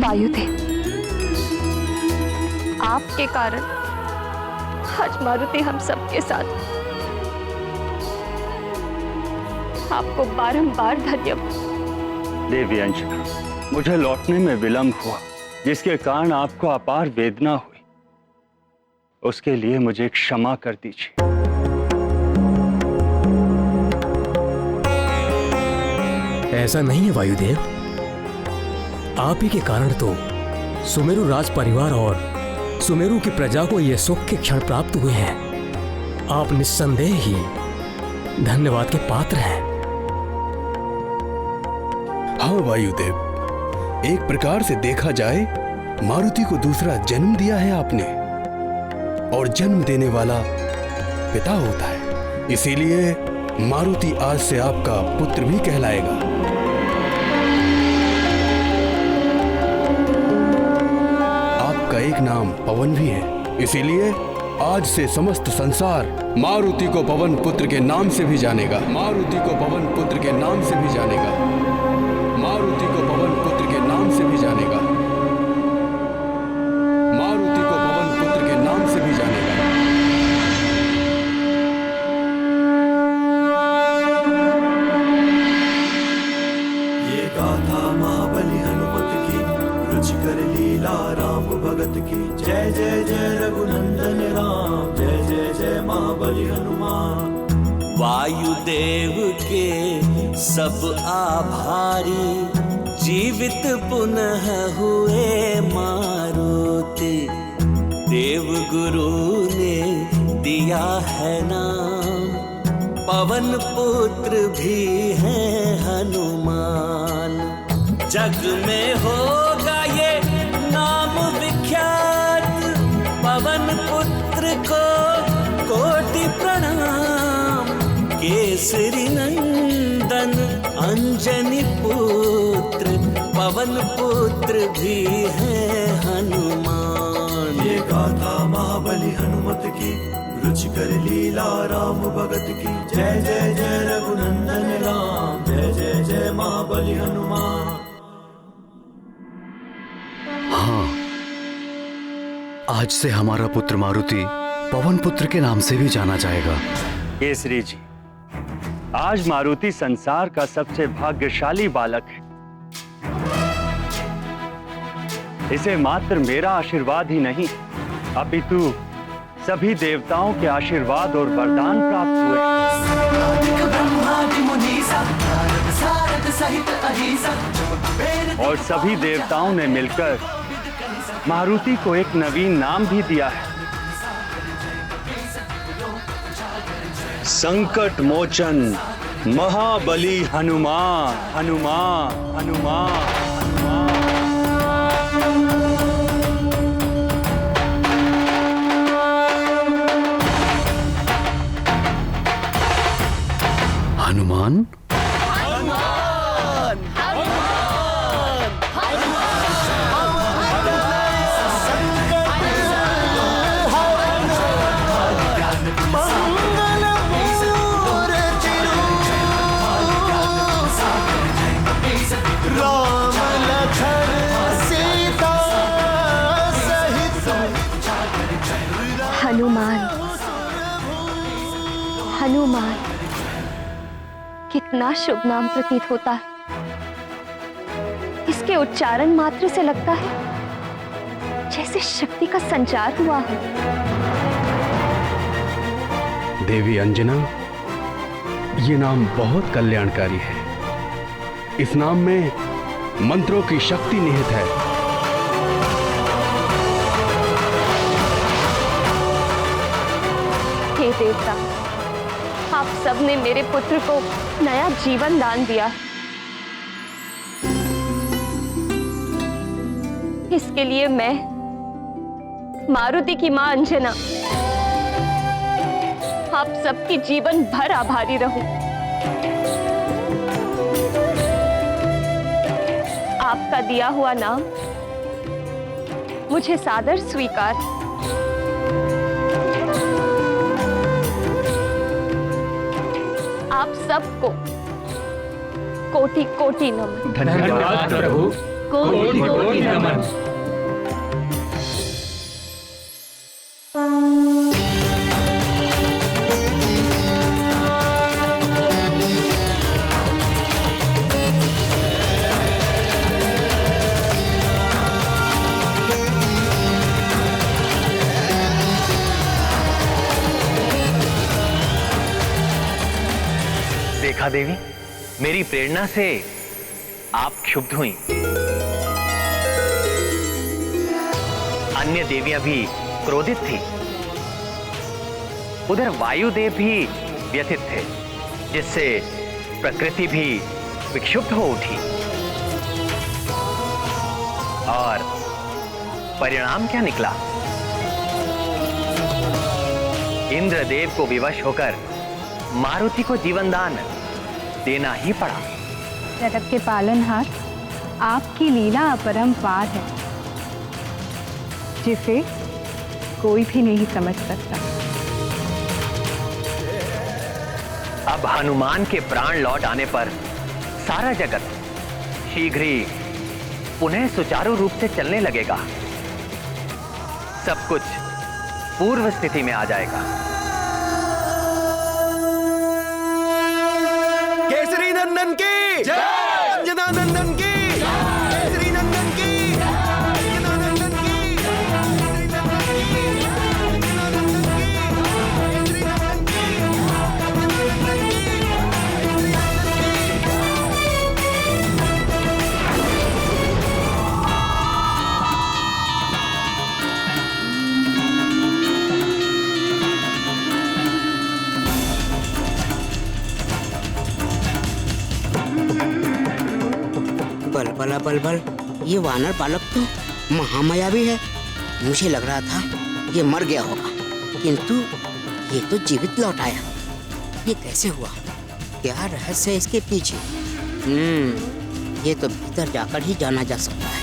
वायुदेव, आपके कारण आज मारुति हम सबके साथ। आपको बारंबार धन्यवाद। देवी अंजना, मुझे लौटने में विलंब हुआ, जिसके कारण आपको अपार वेदना हुई। उसके लिए मुझे क्षमा कर दीजिए। ऐसा नहीं है वायुदेव, आप ही के कारण तो सुमेरु राज परिवार और सुमेरु की प्रजा को यह सुख के क्षण प्राप्त हुए हैं। आप निस्संदेह ही धन्यवाद के पात्र हैं। हाँ वायुदेव, एक प्रकार से देखा जाए मारुति को दूसरा जन्म दिया है आपने, और जन्म देने वाला पिता होता है। इसीलिए मारुति आज से आपका पुत्र भी कहलाएगा। आपका एक नाम पवन भी है, इसीलिए आज से समस्त संसार मारुति को पवन पुत्र के नाम से भी जानेगा। मारुति को पवन पुत्र के नाम से भी जानेगा। मारुति को पवन पुत्र के नाम से भी जानेगा। मारुति को पवन पुत्र के नाम से भी जानेगा। ये गाथा महाबली हनुमत की, रुचिकर लीला राम भगत की। जय जय जय रघुनंदन राम, जय जय जय महाबली हनुमान। वायुदेव के सब आभारी, जीवित पुनः हुए मारुति। देव गुरु ने दिया है नाम, पवन पुत्र भी है हनुमान। जग में होगा ये नाम विख्यात, पवन पुत्र को कोटि प्रणाम। केसरी नंदन अंजनी पुत्र, पवन पुत्र भी है हनुमान। ये गाथा महाबली हनुमत की, रुचिकर लीला राम भगत की। जय जय जय रघुनंदन राम, जय जय जय महाबली हनुमान। हाँ, आज से हमारा पुत्र मारुति पवन पुत्र के नाम से भी जाना जाएगा। केसरी जी, आज मारुति संसार का सबसे भाग्यशाली बालक है। इसे मात्र मेरा आशीर्वाद ही नहीं, अपितु सभी देवताओं के आशीर्वाद और वरदान प्राप्त हुए। और सभी देवताओं ने मिलकर मारुति को एक नवीन नाम भी दिया है, संकट मोचन महाबली हनुमान। हनुमान हनुमान हनुमान। हनुमान, हनुमान, कितना शुभ नाम प्रतीत होता है। इसके उच्चारण मात्र से लगता है जैसे शक्ति का संचार हुआ हो। देवी अंजना, ये नाम बहुत कल्याणकारी है। इस नाम में मंत्रों की शक्ति निहित है। हे देवता, आप सबने मेरे पुत्र को नया जीवन दान दिया। इसके लिए मैं मारुति की मां अंजना आप सबकी जीवन भर आभारी रहूं। आपका दिया हुआ नाम मुझे सादर स्वीकार। आप सबको कोटि कोटि नमन। धन्यवाद प्रभु। कोटि कोटि नमन। देखा देवी, मेरी प्रेरणा से आप क्षुब्ध हुई। अन्य देवियां भी क्रोधित थी। उधर वायुदेव भी व्यथित थे, जिससे प्रकृति भी विक्षुब्ध हो उठी। और परिणाम क्या निकला? इंद्रदेव को विवश होकर मारुति को जीवनदान देना ही पड़ा। जगत के पालनहार, आपकी लीला अपरंपार है, जिसे कोई भी नहीं समझ सकता। अब हनुमान के प्राण लौट आने पर सारा जगत शीघ्र ही पुनः सुचारू रूप से चलने लगेगा। सब कुछ पूर्व स्थिति में आ जाएगा। केसरी नंदन की जय, अंजना नंदन की जय, केसरी नंदन की जय, अंजना नंदन की जय, केसरी नंदन की जय, अंजना नंदन की जय, केसरी नंदन की जय, अंजना नंदन की बलबला बलबल, ये वानर बालक तो महामायावी है। मुझे लग रहा था ये मर गया होगा, किंतु ये तो जीवित लौट आया। ये कैसे हुआ? क्या रहस्य है इसके पीछे? ये तो भीतर जाकर ही जाना जा सकता है।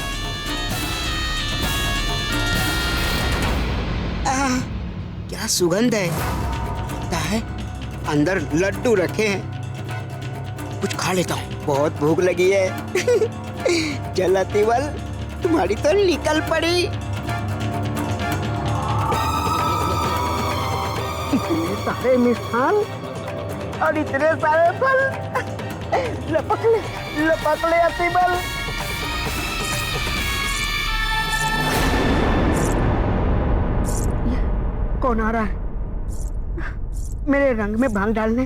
क्या सुगंध है! लगता है अंदर लड्डू रखे हैं। कुछ खा लेता हूँ, बहुत भूख लगी है। चल तिवल, तुम्हारी तो निकल पड़ी। इतने सारे मिष्ठान और इतने सारे फल, लपक ले अतिबल। कौन आ रहा है मेरे रंग में भांग डालने?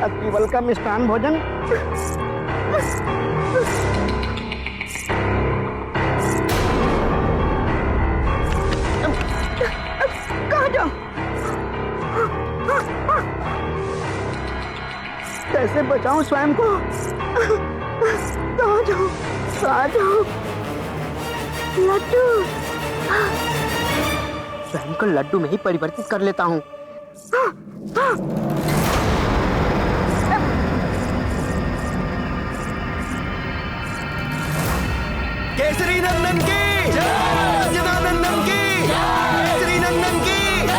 अतिबल का मिष्ठान भोजन। कहाँ जाऊं? कैसे बचाऊं स्वयं को? कहाँ जाऊं? कहाँ जाऊं? लड्डू, स्वयं को लड्डू में ही परिवर्तित कर लेता हूँ। केसरी नंदन की जय, अंजना नंदन की जय, केसरी नंदन की जय,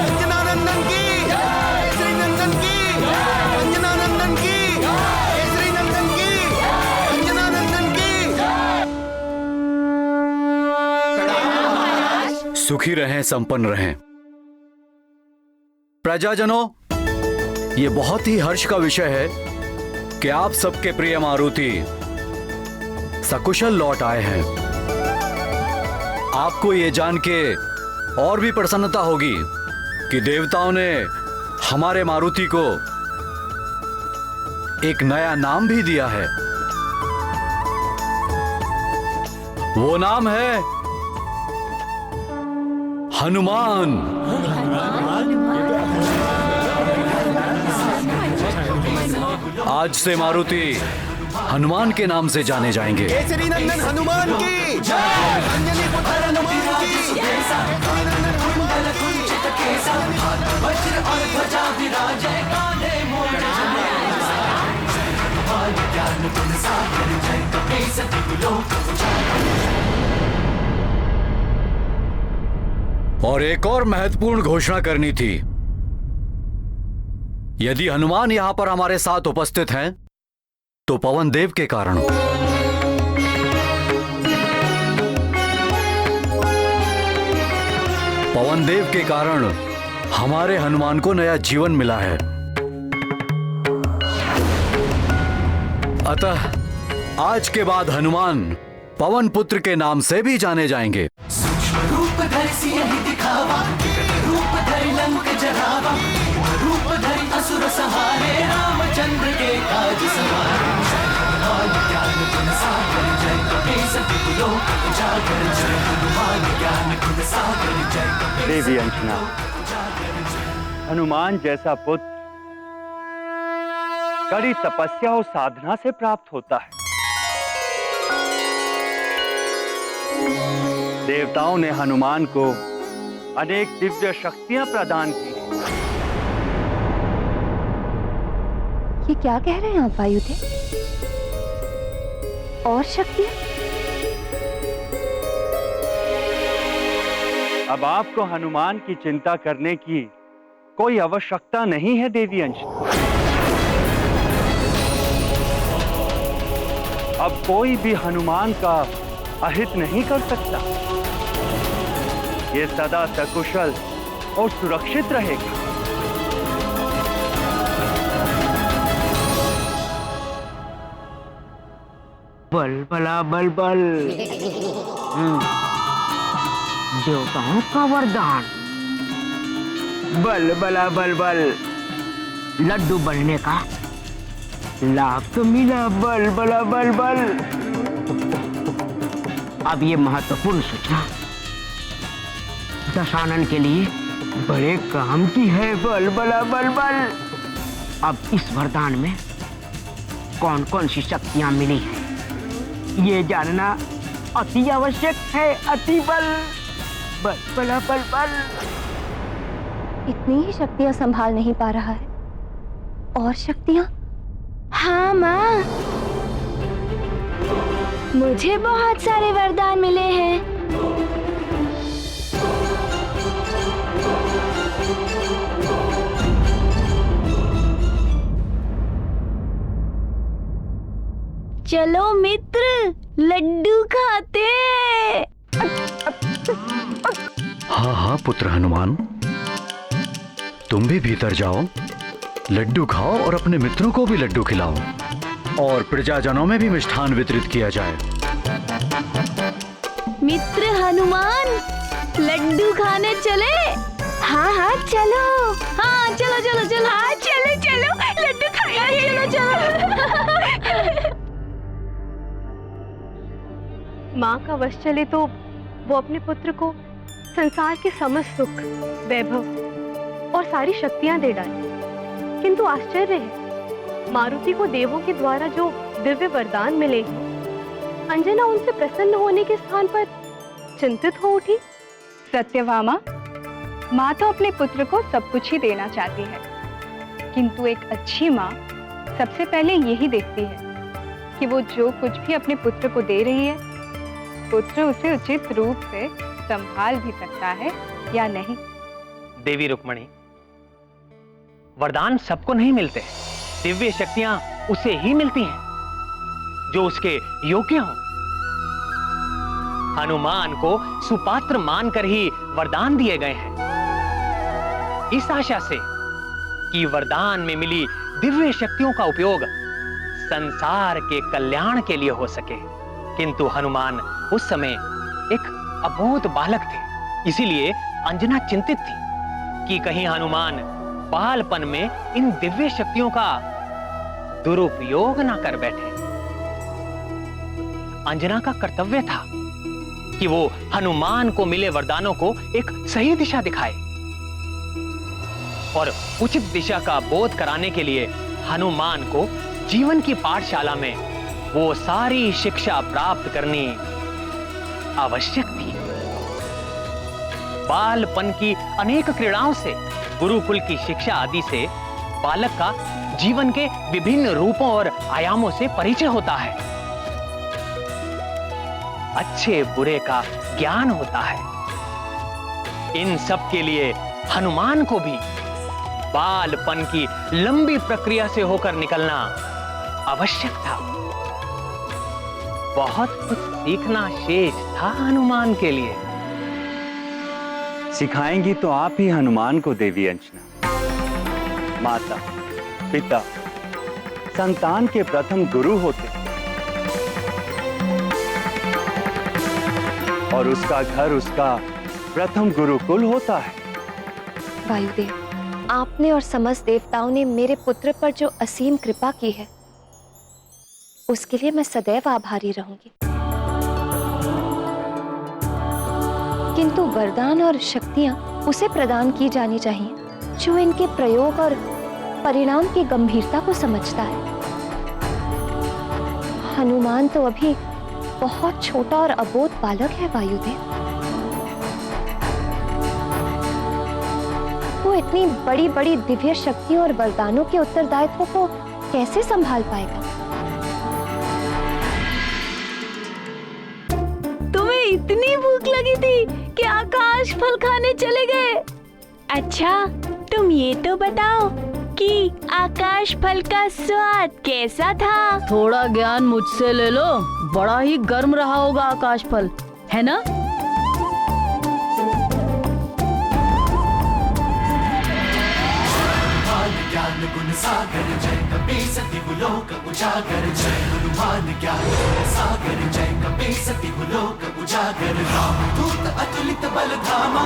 अंजना नंदन की जय, केसरी नंदन की जय, अंजना नंदन की जय, केसरी नंदन की जय, अंजना नंदन की जय। सुखी रहें, संपन्न रहें। प्रजाजनों, ये बहुत ही हर्ष का विषय है कि आप सबके प्रिय मारुति सकुशल लौट आए हैं। आपको ये जान के और भी प्रसन्नता होगी कि देवताओं ने हमारे मारुति को एक नया नाम भी दिया है। वो नाम है हनुमान। आज से मारुति हनुमान के नाम से जाने जाएंगे। केसरी नंदन हनुमान की जय, अंजनी पुत्र हनुमान की जय, केसरी नंदन हनुमान की वज्र और ध्वजा विराजे कांधे मोड़। और एक और महत्वपूर्ण घोषणा करनी थी। यदि हनुमान यहां पर हमारे साथ उपस्थित हैं तो पवन देव के कारण। पवन देव के कारण हमारे हनुमान को नया जीवन मिला है। अतः आज के बाद हनुमान पवन पुत्र के नाम से भी जाने जाएंगे। रूप धरि सियहि दिखावा, रूप धरि लंक जरावा, रूप धरि असुर सहारे, रामचंद्र के काज सवारे। जय हनुमान ज्ञान गुण सागर, जय कपीस तिहु लोक उजागर, जय हनुमान ज्ञान गुण सागर, जय कपीस देवी अंजना, हनुमान जैसा पुत्र कड़ी तपस्या और साधना से प्राप्त होता है। देवताओं ने हनुमान को अनेक दिव्य शक्तियां प्रदान की। ये क्या कह रहे हैं आप वायुदेव? और शक्तियां? अब आपको हनुमान की चिंता करने की कोई आवश्यकता नहीं है देवी अंजना। अब कोई भी हनुमान का अहित नहीं कर सकता। ये सदा सकुशल और सुरक्षित रहेगा। बल बला बल बल। देवताओं का वरदान। बल बला बल बल। लड्डू बनने का लाभ तो मिला। बल बला बल बल। अब ये महत्वपूर्ण सूचना दशानन के लिए बड़े काम की है। बल बला बल बल। अब इस वरदान में कौन कौन सी शक्तियां मिली हैं ये जानना अति आवश्यक है। अति बल। बल बला बल बल। इतनी ही शक्तियां संभाल नहीं पा रहा है। और शक्तियां? हाँ माँ, मुझे बहुत सारे वरदान मिले हैं। चलो मित्र, लड्डू खाते। हाँ हाँ पुत्र हनुमान, तुम भी भीतर जाओ, लड्डू खाओ और अपने मित्रों को भी लड्डू खिलाओ और प्रजाजनों में भी मिष्ठान वितरित किया जाए। मित्र हनुमान, लड्डू खाने चले? हाँ हाँ चलो। हाँ चलो चलो चलो। हाँ चलो चलो, लड्डू खाएंगे। चलो चलो। माँ का वश चले तो वो अपने पुत्र को संसार के समस्त सुख, वैभव और सारी शक्तियां दे डाले। किंतु आश्चर्य है, मारुति को देवों के द्वारा जो दिव्य वरदान मिले, अंजना उनसे प्रसन्न होने के स्थान पर चिंतित हो उठी। सत्यभामा, माँ तो अपने पुत्र को सब कुछ ही देना चाहती है, किंतु एक अच्छी माँ सबसे पहले यही देखती है कि वो जो कुछ भी अपने पुत्र को दे रही है, पुत्र उसे उचित रूप से संभाल भी सकता है या नहीं। देवी रुक्मणी, वरदान सबको नहीं मिलते। दिव्य शक्तियां उसे ही मिलती हैं जो उसके योग्य हों। हनुमान को सुपात्र मानकर ही वरदान दिए गए हैं, इस आशा से कि वरदान में मिली दिव्य शक्तियों का उपयोग संसार के कल्याण के लिए हो सके। किंतु हनुमान उस समय एक अबोध बालक थे, इसीलिए अंजना चिंतित थी कि कहीं हनुमान बालपन में इन दिव्य शक्तियों का दुरुपयोग ना कर बैठे। अंजना का कर्तव्य था कि वो हनुमान को मिले वरदानों को एक सही दिशा दिखाए और उचित दिशा का बोध कराने के लिए हनुमान को जीवन की पाठशाला में वो सारी शिक्षा प्राप्त करनी आवश्यक थी। बालपन की अनेक क्रीड़ाओं से, गुरुकुल की शिक्षा आदि से बालक का जीवन के विभिन्न रूपों और आयामों से परिचय होता है। अच्छे बुरे का ज्ञान होता है। इन सब के लिए हनुमान को भी बालपन की लंबी प्रक्रिया से होकर निकलना आवश्यक था। बहुत कुछ सीखना शेष था हनुमान के लिए। सिखाएंगी तो आप ही हनुमान को देवी अंजना। माता, पिता, संतान के प्रथम गुरु होते और उसका घर उसका प्रथम गुरुकुल होता है। वायुदेव, आपने और समस्त देवताओं ने मेरे पुत्र पर जो असीम कृपा की है, उसके लिए मैं सदैव आभारी रहूंगी। किंतु वरदान और शक्तियां उसे प्रदान की जानी चाहिए जो इनके प्रयोग और परिणाम की गंभीरता को समझता है। हनुमान तो अभी बहुत छोटा और अबोध बालक है वायुदेव। वो इतनी बड़ी बड़ी दिव्य शक्तियों और वरदानों के उत्तरदायित्व को कैसे संभाल पाएगा? तुम्हें इतनी भूख लगी थी कि आकाश फल खाने चले गए। अच्छा, तुम ये तो बताओ कि आकाश फल का स्वाद कैसा था? थोड़ा ज्ञान मुझसे ले लो, बड़ा ही गर्म रहा होगा आकाश फल, है ना? ज्ञान गुण सागर जय कपीसति लोक उजागर, जय हनुमान ज्ञान गुण सागर जय कपीसति लोक उजागर। रामदूत अतुलित बल धामा,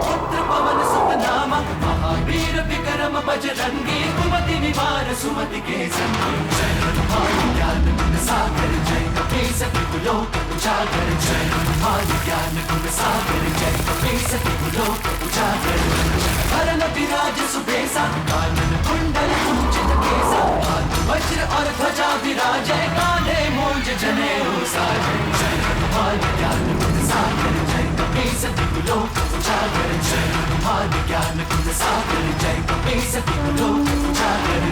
पुत्र पवन सुत नामा, महावीर विक्रम बजरंगी, कुमति निवार सुमति के संगी। जय हनुमान ज्ञान गुण सागर जय कपीसति लोक उजागर, जय हनुमान ज्ञान गुण सागर जय कपीसति लोक उजागर। हरन विराज सुबेसा, कानन कुंडल कुंचित केसा, हाथ वज्र और ध्वजा विराजै, कांधे मूंज जनेऊ साजै। जय हनुमान ज्ञान गुण सागर जय कपीसति लोक उजागर, जय हनुमान ज्ञान गुण सागर जय कपीसति लोक उजागर।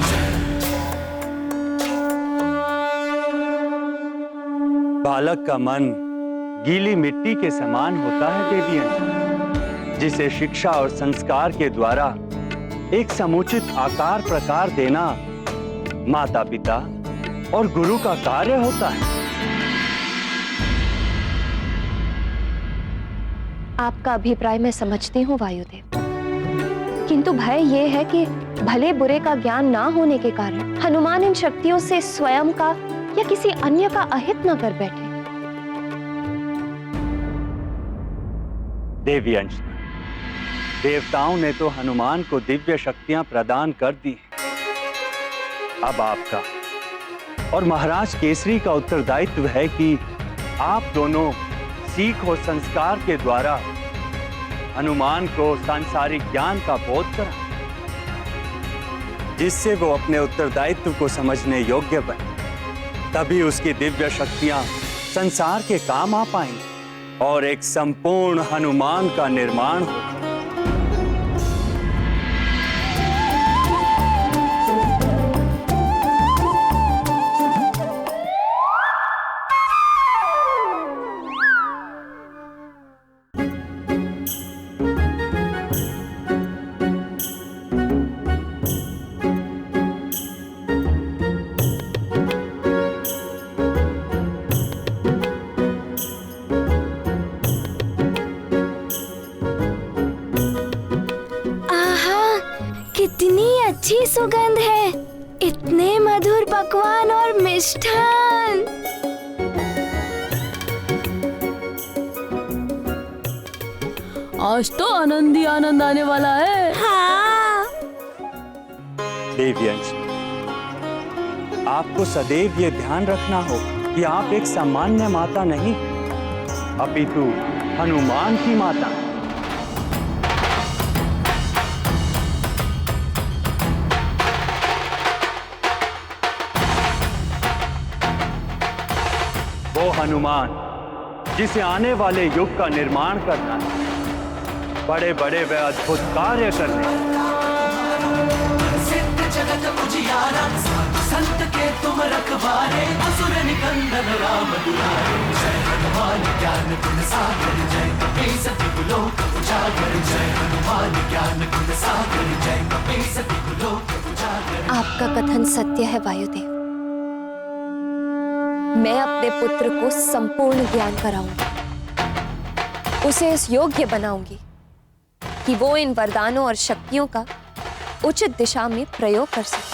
बालक का मन गीली मिट्टी के समान होता है देवी अंजना, जिसे शिक्षा और संस्कार के द्वारा एक समुचित आकार प्रकार देना माता पिता और गुरु का कार्य होता है। आपका अभिप्राय मैं समझती हूँ वायुदेव, किंतु भय ये है कि भले बुरे का ज्ञान ना होने के कारण हनुमान इन शक्तियों से स्वयं का या किसी अन्य का अहित न कर बैठे। देवी अंजना, देवताओं ने तो हनुमान को दिव्य शक्तियां प्रदान कर दी हैं। अब आपका और महाराज केसरी का उत्तरदायित्व है कि आप दोनों सीख और संस्कार के द्वारा हनुमान को सांसारिक ज्ञान का बोध कराएं, जिससे वो अपने उत्तरदायित्व को समझने योग्य बने। तभी उसकी दिव्य शक्तियां संसार के काम आ पाएंगी और एक संपूर्ण हनुमान का निर्माण होगा। कितनी अच्छी सुगंध है, इतने मधुर पकवान और मिष्ठान। आज तो आनंद ही आनंद आने वाला है। हाँ। देवी अंजना, आपको सदैव ये ध्यान रखना होगा कि आप एक सामान्य माता नहीं, अपितु हनुमान की माता। वो हनुमान जिसे आने वाले युग का निर्माण करना है, बड़े बड़े व अद्भुत कार्य करने। सिद्ध जगत उजियारा, संत के तुम रखवारे, असुर निकंदन राम दुलारे। जय हनुमान ज्ञान गुण सागर जय कपीसति लोक उजागर, जय हनुमान ज्ञान गुण सागर जय कपीसति लोक उजागर। आपका कथन सत्य है वायुदेव। मैं अपने पुत्र को संपूर्ण ज्ञान कराऊंगी, उसे इस योग्य बनाऊंगी कि वो इन वरदानों और शक्तियों का उचित दिशा में प्रयोग कर सके।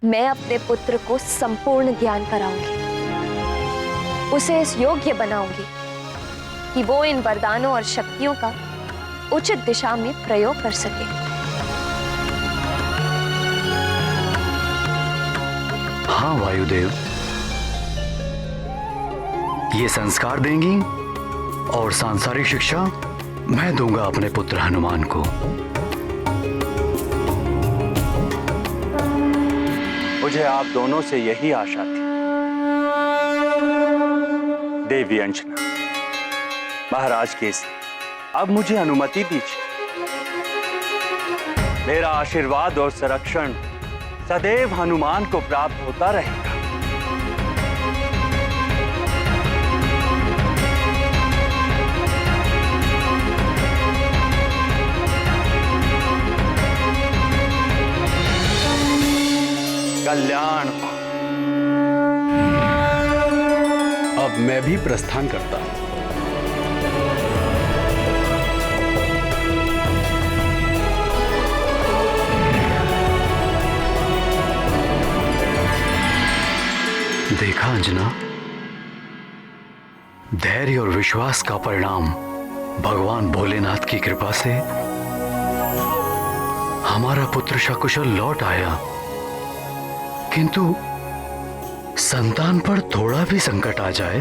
मैं अपने पुत्र को संपूर्ण ज्ञान कराऊंगी, उसे इस योग्य बनाऊंगी कि वो इन वरदानों और शक्तियों का उचित दिशा में प्रयोग कर सके। हाँ वायुदेव, ये संस्कार देंगी और सांसारिक शिक्षा मैं दूंगा अपने पुत्र हनुमान को। मुझे आप दोनों से यही आशा थी। देवी अंजना, महाराज केसरी, अब मुझे अनुमति दीजिए। मेरा आशीर्वाद और संरक्षण सदैव हनुमान को प्राप्त होता रहेगा। कल्याण। अब मैं भी प्रस्थान करता हूं। देखा अंजना, धैर्य और विश्वास का परिणाम भगवान भोलेनाथ की कृपा से हमारा पुत्र सकुशल लौट आया। किंतु संतान पर थोड़ा भी संकट आ जाए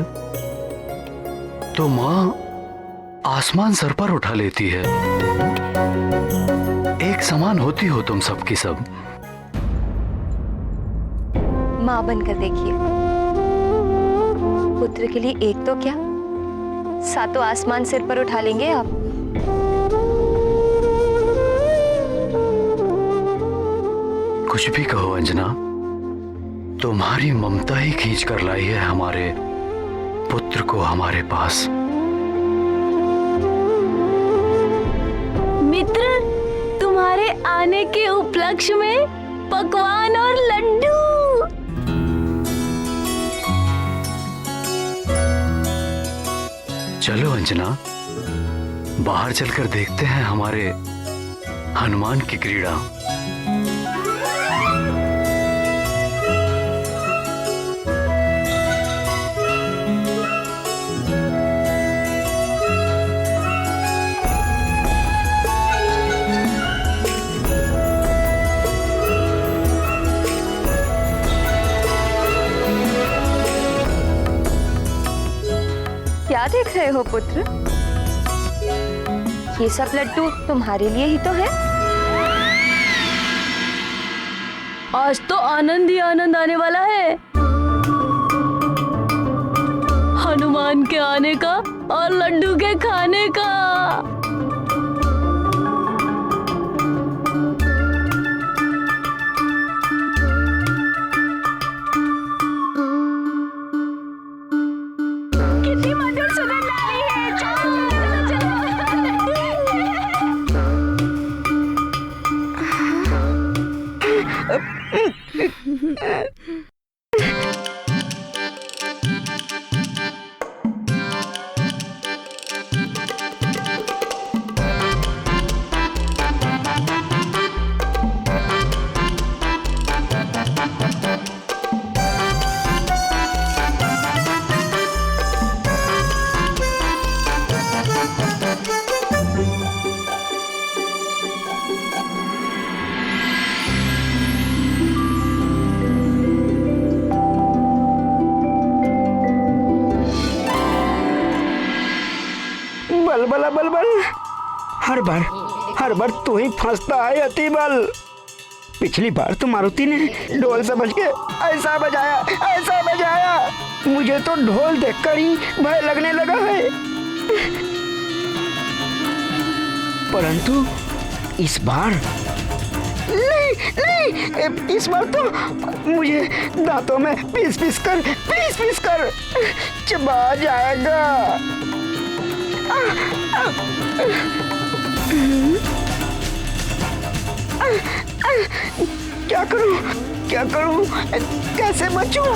तो मां आसमान सर पर उठा लेती है। एक समान होती हो तुम सबकी सब। मां बनकर देखिए, पुत्र के लिए एक तो क्या, सातों आसमान सिर पर उठा लेंगे आप। कुछ भी कहो अंजना, तुम्हारी ममता ही खींच कर लाई है हमारे पुत्र को हमारे पास। मित्र, तुम्हारे आने के उपलक्ष्य में पकवान और लड्डू। चलो अंजना, बाहर चलकर देखते हैं हमारे हनुमान की क्रीड़ा। क्या देख रहे हो पुत्र? ये सब लड्डू तुम्हारे लिए ही तो है। आज तो आनंद ही आनंद आने वाला है, हनुमान के आने का और लड्डू के खाने का। कितनी मधुर सुगंध आ रही है। चलो बल बल बल, हर बार तू ही फंसता है अति बल। पिछली बार तो मारुति ने ढोल समझ के ऐसा बजाया, मुझे तो ढोल देखकर ही भय लगने लगा है। परंतु इस बार नहीं नहीं, इस बार तो मुझे दांतों में पीस पीस कर चबा जाएगा। क्या करूं, कैसे बचूं?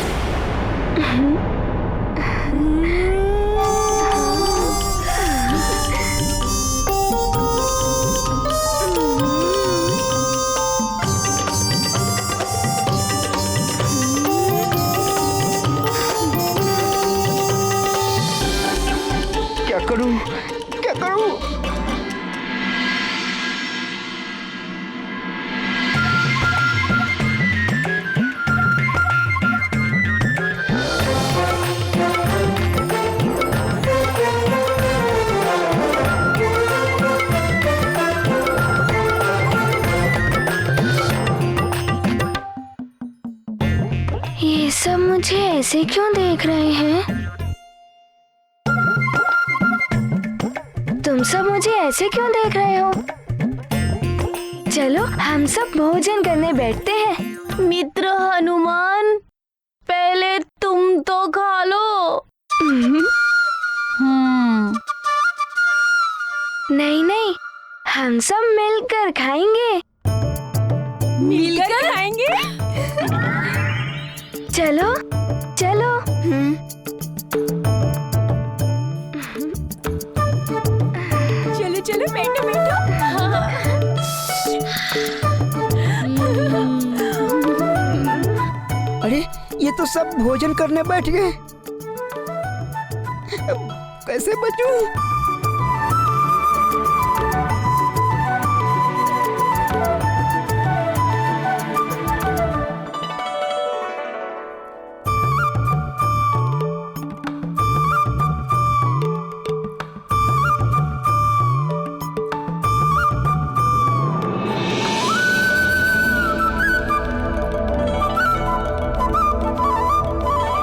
क्या करूं? ये सब मुझे ऐसे क्यों देख रहे हैं? तुम सब मुझे ऐसे क्यों देख रहे हो? चलो हम सब भोजन करने बैठते हैं। मित्र हनुमान, पहले तुम तो खा लो। नहीं, हम सब मिलकर खाएंगे। मिलकर खाएंगे? चलो। चलो बैठो। अरे ये तो सब भोजन करने बैठ गए, कैसे बचूं?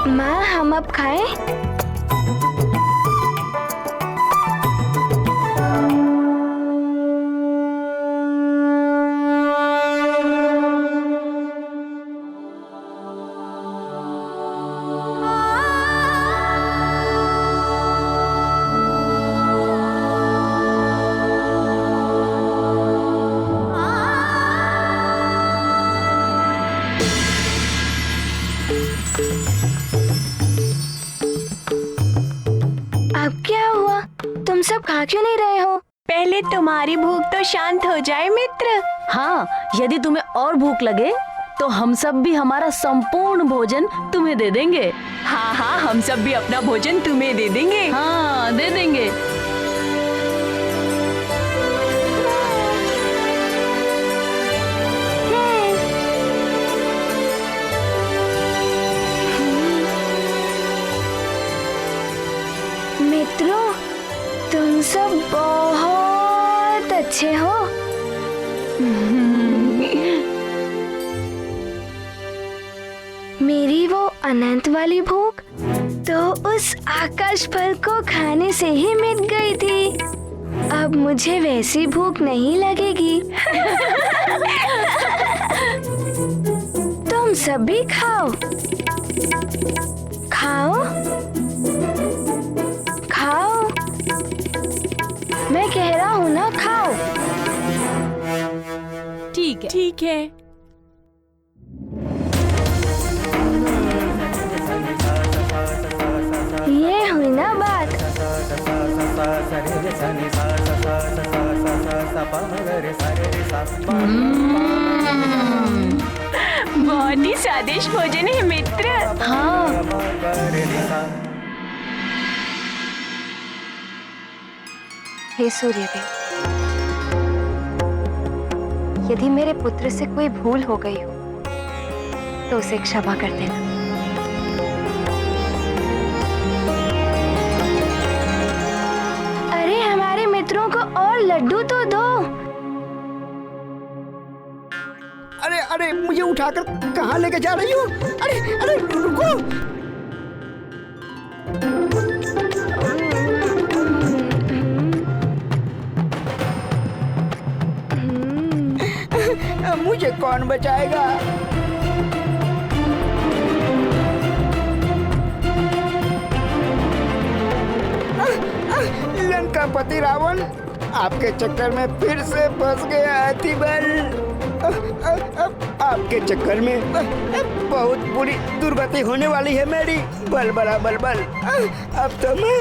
माँ, हम अब खाएं? अब क्या हुआ? तुम सब खा क्यों नहीं रहे हो? पहले तुम्हारी भूख तो शांत हो जाए मित्र। हाँ, यदि तुम्हें और भूख लगे तो हम सब भी हमारा संपूर्ण भोजन तुम्हें दे देंगे। हाँ, हम सब भी अपना भोजन तुम्हें दे देंगे। हाँ, दे देंगे। मित्रों, तुम सब बहुत अच्छे हो। मेरी वो अनंत वाली भूख तो उस आकाश फल को खाने से ही मिट गई थी। अब मुझे वैसी भूख नहीं लगेगी। तुम सब भी खाओ। मैं कह रहा हूँ ना, खाओ। ठीक है। ये हुई ना बात। बहुत ही स्वादिष्ट भोजन है मित्र। हाँ। हे सूर्यदेव, यदि मेरे पुत्र से कोई भूल हो गई हो तो उसे क्षमा कर देना। अरे हमारे मित्रों को और लड्डू तो दो। अरे मुझे उठाकर कहाँ लेके जा रही हो? अरे रुको। मुझे कौन बचाएगा? लंकापति रावण, आपके चक्कर में फिर से फंस गया अतिबल। आपके चक्कर में बहुत बुरी दुर्गति होने वाली है मेरी। बल बला बल बल, अब तो मैं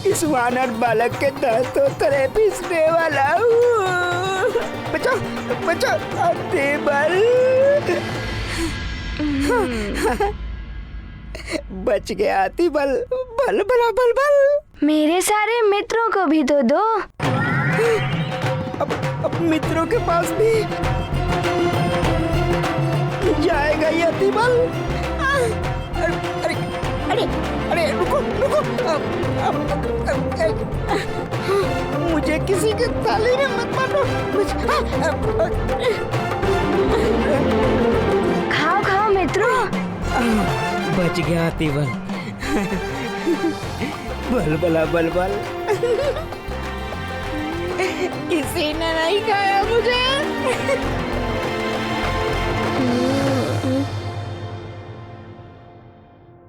इस वानर बालक के दांतों तले पीसने वाला हूँ। बचाओ बचाओ अतिबल। बच गया अतिबल। बल बला बल बल। मेरे सारे मित्रों को भी तो दो। अब मित्रों के पास भी जाएगा ये अतिबल। अरे अरे अरे रुको रुको, मुझे किसी के थाली में मत मारो। खाओ खाओ मित्रों। बच गया अतिबल। बल बला बल बल। किसी ने नहीं खाया मुझे।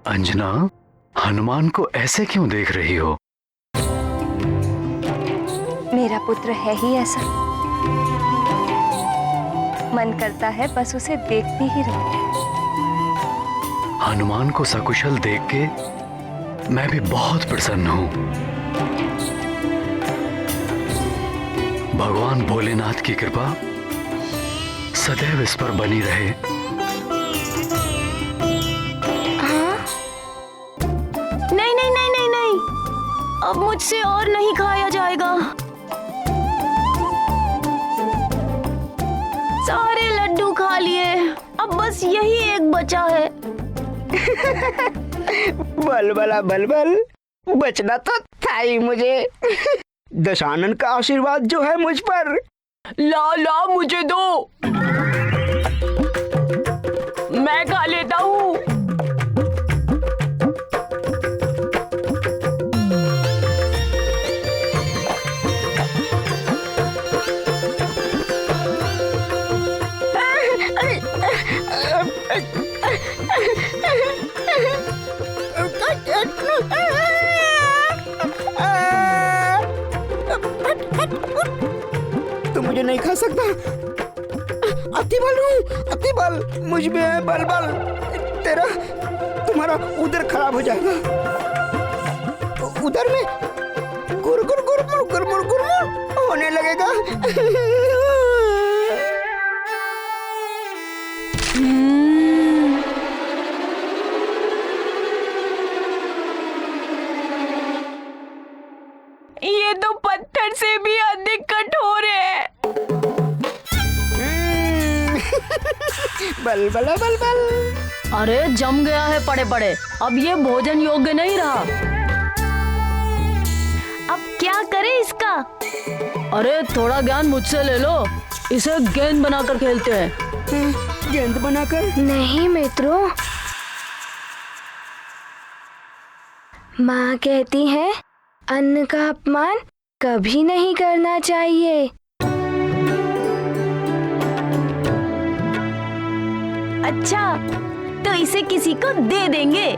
अंजना, हनुमान को ऐसे क्यों देख रही हो? मेरा पुत्र है ही ऐसा, मन करता है बस उसे देखती ही रहूं। हनुमान को सकुशल देख के मैं भी बहुत प्रसन्न हूं। भगवान भोलेनाथ की कृपा सदैव इस पर बनी रहे। नहीं नहीं नहीं नहीं नहीं, अब मुझसे और नहीं खाया जाएगा। सारे लड्डू खा लिए, अब बस यही एक बचा है। बल बला बल बल, बचना तो था ही मुझे। दशानन का आशीर्वाद जो है मुझ पर। ला ला मुझे दो, मैं खा लेता हूँ। तू मुझे नहीं खा सकता। अतिबल हूँ, अतिबल मुझ में है बल बल। तुम्हारा उदर खराब हो जाएगा। उदर में गुर गुर गुर गुर गुर गुर गुर होने लगेगा। ये तो पत्थर से भी अधिक कठोर है। बल बला बल बल। अरे जम गया है पड़े पड़े, अब ये भोजन योग्य नहीं रहा। अब क्या करें इसका? अरे थोड़ा ज्ञान मुझसे ले लो, इसे गेंद बनाकर खेलते हैं। गेंद बनाकर? नहीं मित्रों, माँ कहती है अन्न का अपमान कभी नहीं करना चाहिए। अच्छा, तो इसे किसी को दे देंगे?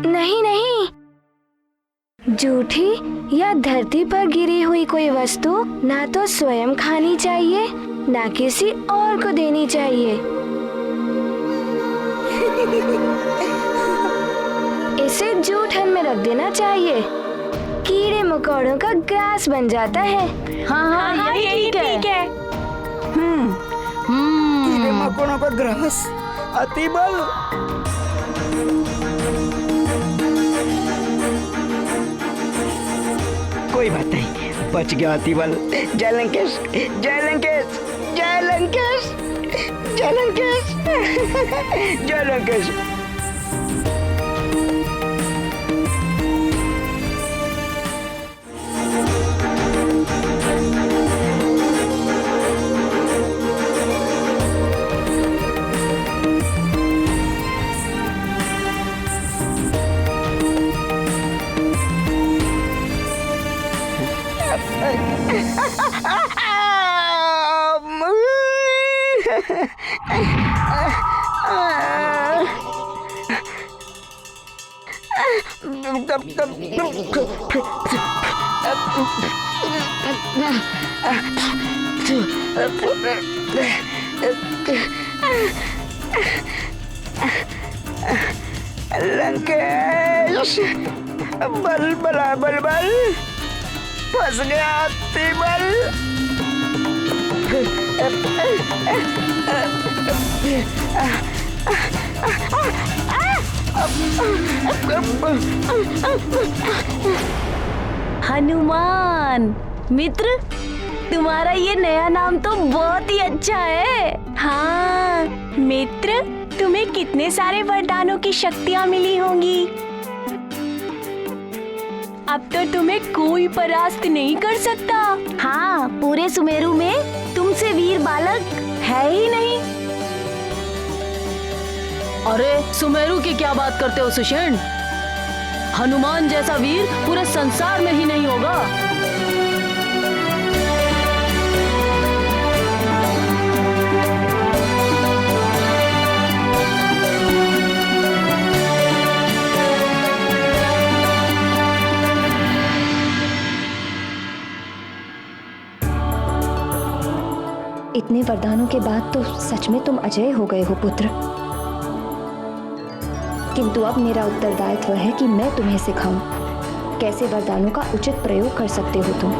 नहीं नहीं, जूठी या धरती पर गिरी हुई कोई वस्तु ना तो स्वयं खानी चाहिए ना किसी और को देनी चाहिए। इसे जूठन में रख देना चाहिए, कीड़े मकोड़ों का ग्रास बन जाता है। हाँ, यही ठीक है। कीड़े मकोड़ों का ग्रास। अतिबल, कोई बात नहीं, बच गया अतिबल। जय लंकेश, जय लंकेश, जय लंकेश, जय लंकेश, जय लंकेश। लंकेश, बल बला बल बल, फंस गया तिमल। हनुमान मित्र, तुम्हारा ये नया नाम तो बहुत ही अच्छा है। हाँ मित्र, तुम्हें कितने सारे वरदानों की शक्तियाँ मिली होंगी। अब तो तुम्हें कोई परास्त नहीं कर सकता। हाँ, पूरे सुमेरु में तुमसे वीर बालक है ही नहीं। अरे सुमेरु की क्या बात करते हो सुषेण? हनुमान जैसा वीर पूरे संसार में ही नहीं होगा। इतने वरदानों के बाद तो सच में तुम अजय हो गए हो पुत्र। किंतु अब मेरा उत्तरदायित्व है कि मैं तुम्हें सिखाऊं कैसे वरदानों का उचित प्रयोग कर सकते हो तुम।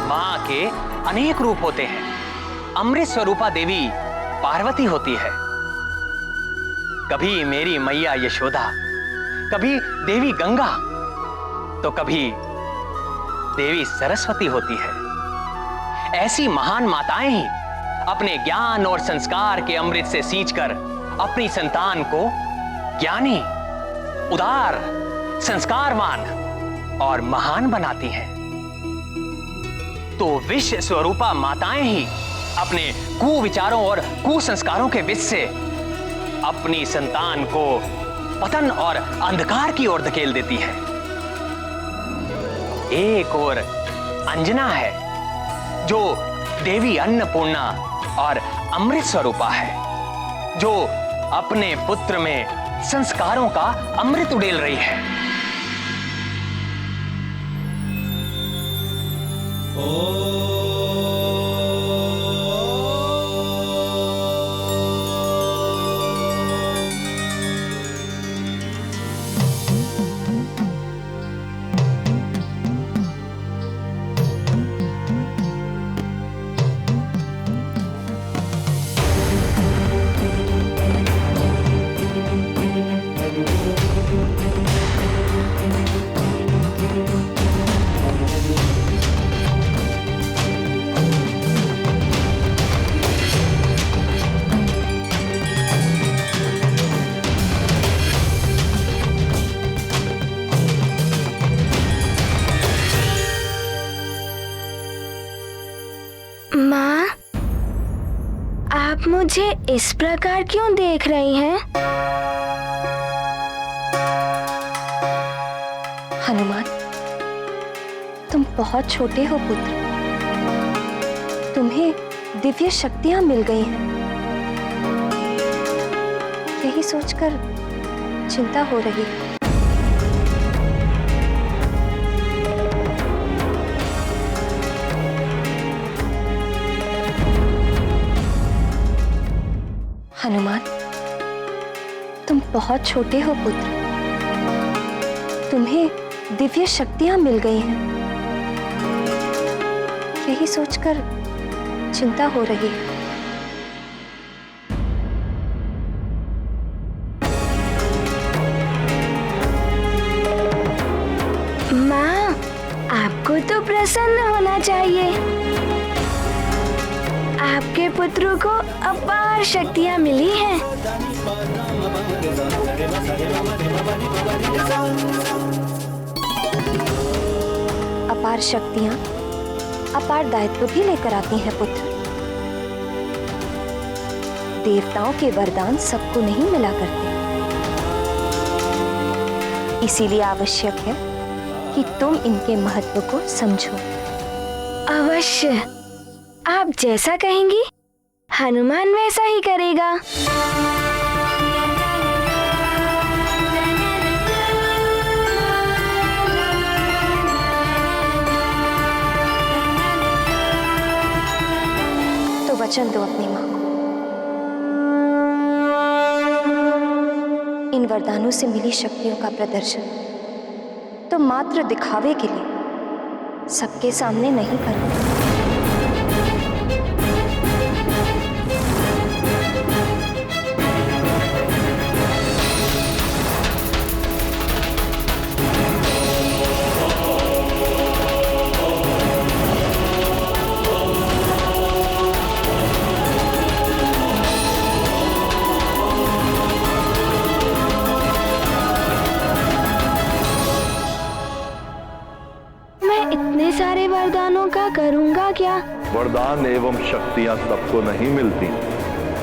माँ के अनेक रूप होते हैं। अमृत स्वरूपा देवी पार्वती होती है, कभी मेरी मैया यशोदा, कभी देवी गंगा, तो कभी देवी सरस्वती होती है। ऐसी महान माताएं ही अपने ज्ञान और संस्कार के अमृत से सींचकर अपनी संतान को ज्ञानी, उदार, संस्कारवान और महान बनाती हैं। तो विश्व स्वरूपा माताएं ही अपने कुविचारों और कुसंस्कारों के विष से अपनी संतान को पतन और अंधकार की ओर धकेल देती है। एक और अंजना है, जो देवी अन्नपूर्णा और अमृत स्वरूपा है, जो अपने पुत्र में संस्कारों का अमृत उड़ेल रही है। माँ, आप मुझे इस प्रकार क्यों देख रही हैं? हनुमान, तुम बहुत छोटे हो पुत्र। तुम्हें दिव्य शक्तियां मिल गई हैं। यही सोचकर चिंता हो रही है। हनुमान, तुम बहुत छोटे हो पुत्र। तुम्हें दिव्य शक्तियां मिल गई हैं। यही सोचकर चिंता हो रही है। माँ, आपको तो प्रसन्न होना चाहिए। आपके पुत्र को अपार शक्तियां मिली हैं। अपार शक्तियां अपार दायित्व भी लेकर आती हैं पुत्र। देवताओं के वरदान सबको नहीं मिला करते। इसीलिए आवश्यक है कि तुम इनके महत्व को समझो। अवश्य, आप जैसा कहेंगी हनुमान वैसा ही करेगा। तो वचन दो अपनी मां को। इन वरदानों से मिली शक्तियों का प्रदर्शन तो मात्र दिखावे के लिए सबके सामने नहीं करो। इतने सारे वरदानों का करूंगा क्या? वरदान एवं शक्तियां सबको नहीं मिलती।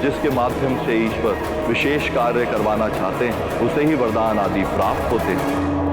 जिसके माध्यम से ईश्वर विशेष कार्य करवाना चाहते हैं उसे ही वरदान आदि प्राप्त होते हैं।